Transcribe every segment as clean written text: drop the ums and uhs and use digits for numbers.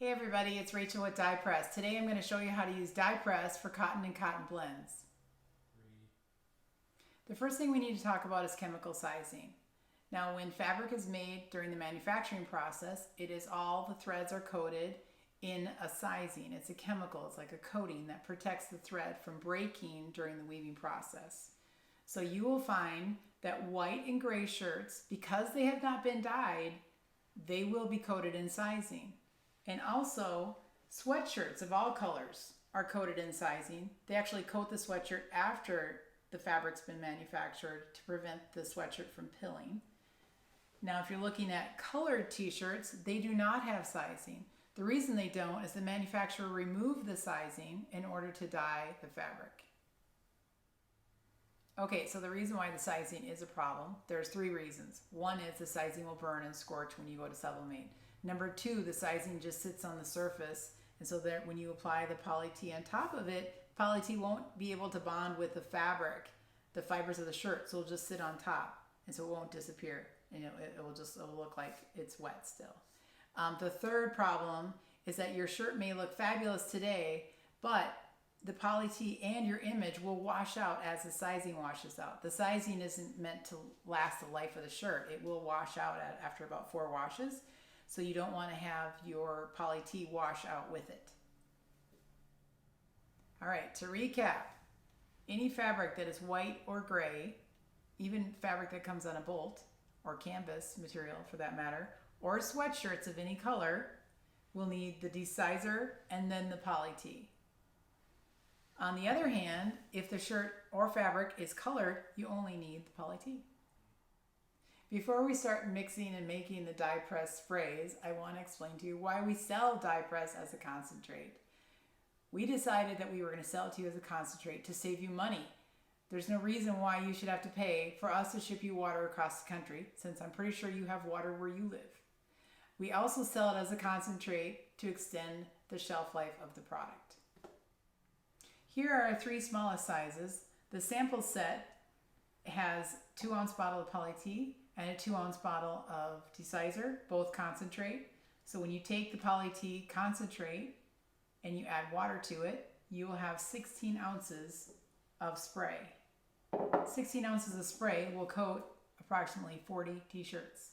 Hey everybody, it's Rachel with Dyepress. Today I'm going to show you how to use Dyepress for cotton and cotton blends. The first thing we need to talk about is chemical sizing. Now when fabric is made during the manufacturing process, all the threads are coated in a sizing. It's a chemical, it's like a coating that protects the thread from breaking during the weaving process. So you will find that white and gray shirts, because they have not been dyed, they will be coated in sizing. And also, sweatshirts of all colors are coated in sizing. They actually coat the sweatshirt after the fabric's been manufactured to prevent the sweatshirt from pilling. Now, if you're looking at colored t-shirts, they do not have sizing. The reason they don't is the manufacturer removed the sizing in order to dye the fabric. Okay, so the reason why the sizing is a problem, there's three reasons. One is the sizing will burn and scorch when you go to sublimate. Number two, the sizing just sits on the surface, and so that when you apply the poly-T on top of it, poly-T won't be able to bond with the fabric, the fibers of the shirt, so it'll just sit on top, and so it won't disappear, and it'll look like it's wet still. The third problem is that your shirt may look fabulous today, but the poly-T and your image will wash out as the sizing washes out. The sizing isn't meant to last the life of the shirt. It will wash out after about 4 washes. So you don't want to have your poly-T wash out with it. All right, to recap, any fabric that is white or gray, even fabric that comes on a bolt or canvas material for that matter, or sweatshirts of any color, will need the desizer and then the poly-T. On the other hand, if the shirt or fabric is colored, you only need the poly-T. Before we start mixing and making the Dyepress sprays, I want to explain to you why we sell Dyepress as a concentrate. We decided that we were going to sell it to you as a concentrate to save you money. There's no reason why you should have to pay for us to ship you water across the country, since I'm pretty sure you have water where you live. We also sell it as a concentrate to extend the shelf life of the product. Here are our 3 smallest sizes. The sample set has 2-ounce bottle of poly-T and a 2-ounce bottle of Desizer, both concentrate. So when you take the poly-T concentrate and you add water to it, you will have 16 ounces of spray. 16 ounces of spray will coat approximately 40 t-shirts.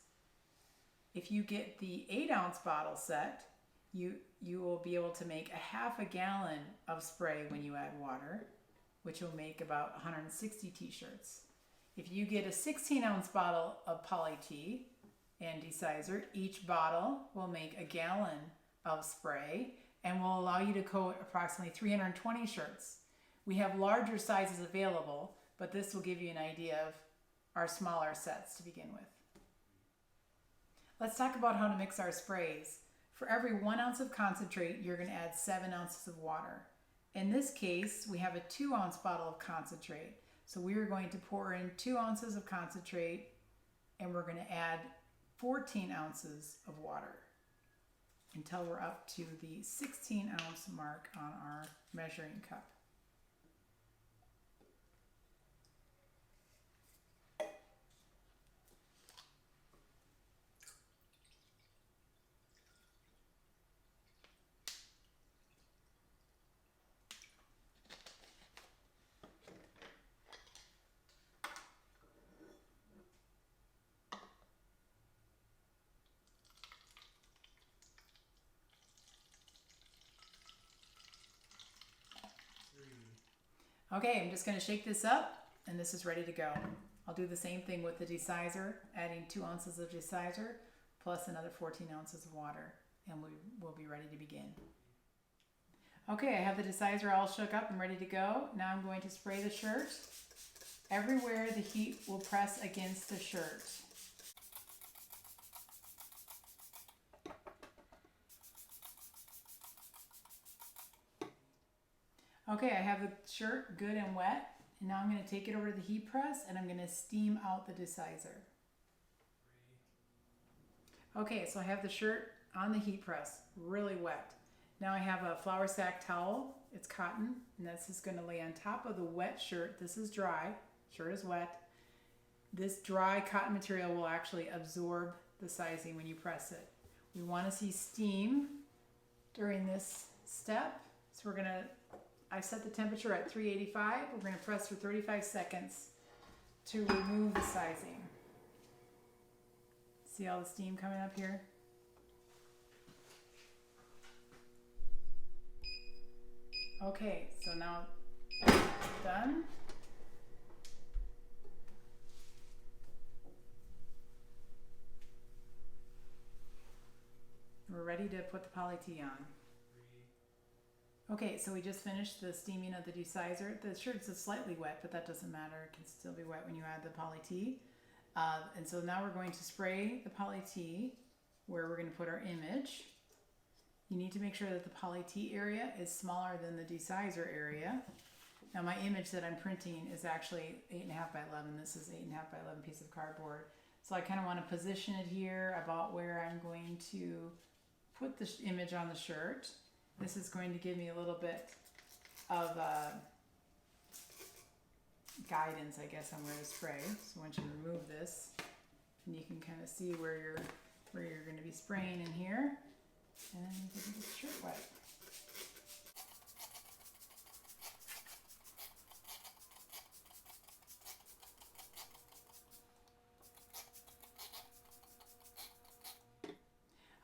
If you get the 8-ounce bottle set, you will be able to make a half a gallon of spray when you add water, which will make about 160 t-shirts. If you get a 16-ounce bottle of poly-T and Desizer, each bottle will make a gallon of spray and will allow you to coat approximately 320 shirts. We have larger sizes available, but this will give you an idea of our smaller sets to begin with. Let's talk about how to mix our sprays. For every 1 ounce of concentrate, you're going to add 7 ounces of water. In this case, we have a 2-ounce bottle of concentrate. So we are going to pour in 2 ounces of concentrate and we're going to add 14 ounces of water until we're up to the 16-ounce mark on our measuring cup. Okay, I'm just going to shake this up and this is ready to go. I'll do the same thing with the Desizer, adding 2 ounces of Desizer plus another 14 ounces of water, and we'll be ready to begin. Okay, I have the Desizer all shook up and ready to go. Now I'm going to spray the shirt everywhere the heat will press against the shirt. Okay, I have the shirt good and wet, and now I'm going to take it over to the heat press and I'm going to steam out the Desizer. Okay, so I have the shirt on the heat press, really wet. Now I have a flour sack towel, it's cotton, and this is going to lay on top of the wet shirt. This is dry, shirt is wet. This dry cotton material will actually absorb the sizing when you press it. We want to see steam during this step. So I set the temperature at 385. We're gonna press for 35 seconds to remove the sizing. See all the steam coming up here? Okay, so now it's done. We're ready to put the Poly-T on. Okay, so we just finished the steaming of the desizer. The shirt's slightly wet, but that doesn't matter. It can still be wet when you add the Poly-T. And so now we're going to spray the Poly-T where we're going to put our image. You need to make sure that the Poly-T area is smaller than the desizer area. Now my image that I'm printing is actually 8.5 by 11. This is 8.5 by 11 piece of cardboard. So I kind of want to position it here about where I'm going to put the image on the shirt. This is going to give me a little bit of guidance, I guess, on where to spray. So once you remove this, and you can kind of see where you're going to be spraying in here, and then you can get the shirt wet.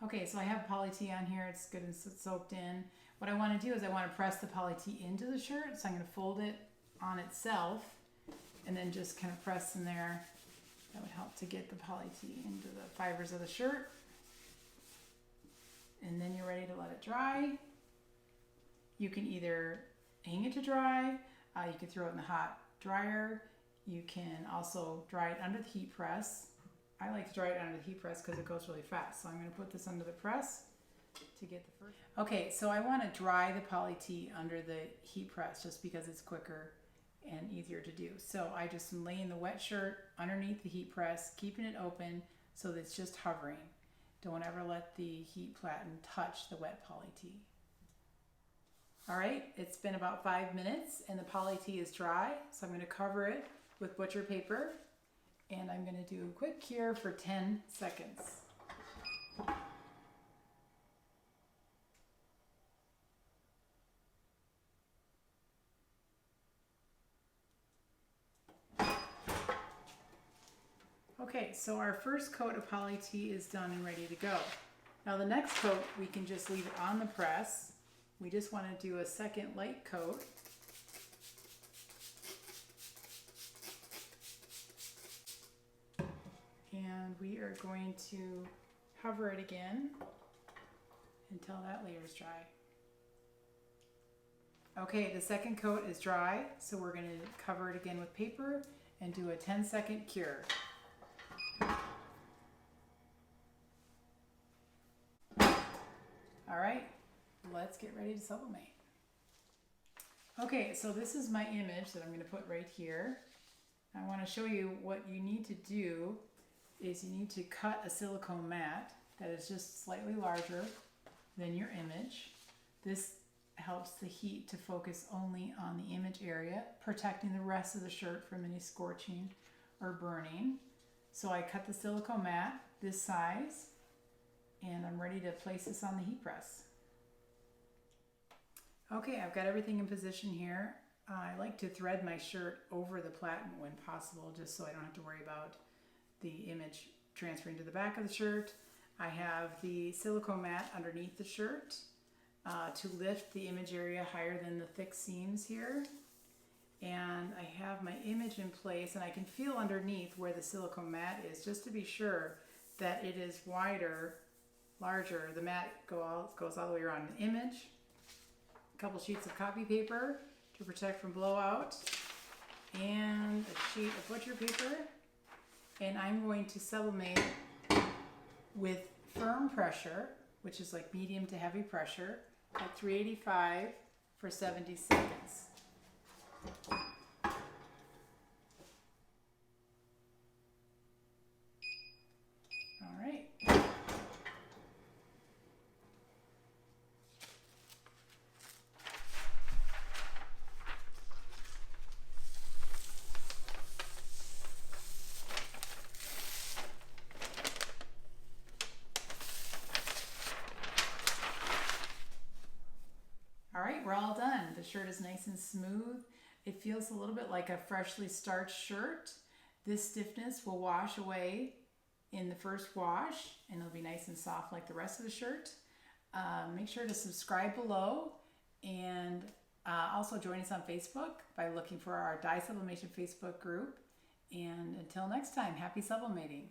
Okay, so I have Poly-T on here. It's good and soaked in. What I want to do is I want to press the Poly-T into the shirt. So I'm going to fold it on itself and then just kind of press in there. That would help to get the Poly-T into the fibers of the shirt. And then you're ready to let it dry. You can either hang it to dry, you can throw it in the hot dryer. You can also dry it under the heat press. I like to dry it under the heat press because it goes really fast. So I'm going to put this under the press to get the first. Okay, so I want to dry the Poly-T under the heat press just because it's quicker and easier to do. So I just am laying the wet shirt underneath the heat press, keeping it open so that it's just hovering. Don't ever let the heat platen touch the wet Poly-T. All right, it's been about 5 minutes and the Poly-T is dry. So I'm going to cover it with butcher paper. And I'm going to do a quick cure for 10 seconds. Okay, so our first coat of Poly-T is done and ready to go. Now the next coat, we can just leave it on the press. We just want to do a second light coat. And we are going to hover it again until that layer is dry. Okay, the second coat is dry, so we're going to cover it again with paper and do a 10-second cure. All right, let's get ready to sublimate. Okay, so this is my image that I'm going to put right here. I want to show you what you need to do is you need to cut a silicone mat that is just slightly larger than your image. This helps the heat to focus only on the image area, protecting the rest of the shirt from any scorching or burning. So I cut the silicone mat this size and I'm ready to place this on the heat press. Okay, I've got everything in position here. I like to thread my shirt over the platen when possible, just so I don't have to worry about the image transferring to the back of the shirt. I have the silicone mat underneath the shirt to lift the image area higher than the thick seams here. And I have my image in place and I can feel underneath where the silicone mat is just to be sure that it is wider, larger. The mat goes all the way around the image. A couple sheets of copy paper to protect from blowout and a sheet of butcher paper. And I'm going to sublimate with firm pressure, which is like medium to heavy pressure, at 385 for 70 seconds. All right. shirt is nice and smooth. It feels a little bit like a freshly starched shirt. This stiffness will wash away in the first wash, and it'll be nice and soft like the rest of the shirt. Make sure to subscribe below, and also join us on Facebook by looking for our Dye Sublimation Facebook group. And until next time, happy sublimating.